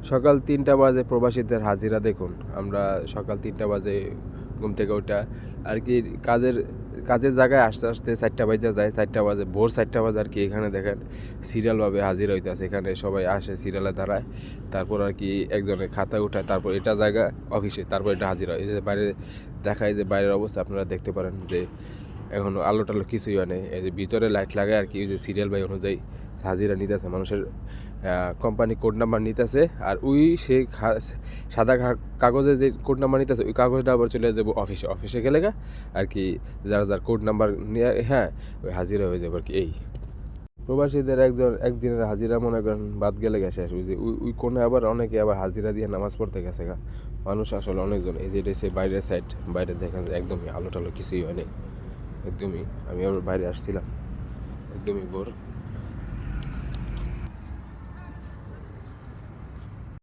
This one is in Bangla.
সকাল ৩টা বাজে প্রবাসীদের হাজিরা দেখুন। আমরা সকাল ৩টা বাজে ঘুম থেকে ওঠা আর কি কাজের জায়গায় আসতে আসতে ৪টা বাজে যায়। ৪টা বাজে, ভোর ৪টা বাজে আর কি। এখানে দেখেন সিরিয়ালভাবে হাজিরা হইতেছে। এখানে সবাই আসে, সিরিয়ালে দাঁড়ায়, তারপর আর কি একজনের খাতা উঠায়, তারপর এটা জায়গা অফিসে, তারপর এটা হাজিরা হয়। এই যে বাইরে দেখায়, যে বাইরের অবস্থা আপনারা দেখতে পারেন যে এখনও আলো টালো কিছুই হয় নাই। এই যে ভিতরে লাইট লাগায় আর কি, ওই যে সিরিয়াল বাই অনুযায়ী হাজিরা নিতেছে, মানুষের কোম্পানি কোড নাম্বার নিতেছে। আর ওই সে সাদা কাগজে যে কোড নাম্বার নিতেছে, ওই কাগজটা আবার চলে যাবো অফিসে গেলে আর কি যার যার কোড নাম্বার নিয়ে, হ্যাঁ, ওই হাজিরা হয়ে যাবে আর কি। এই প্রবাসীদের একদিনের হাজিরা মনে করেন বাদ গেলে শেষ। ওই যে ওই কোণে আবার অনেকে আবার হাজিরা দিয়ে নামাজ পড়তে গেছে গা। মানুষ আসলে অনেকজন। এই যে এটা হচ্ছে বাইরের সাইড, বাইরে দেখেন একদমই আলো টালো কিছুই হয়নি, একদমই। আমি আবার বাইরে আসছিলাম, একদমই ভোর।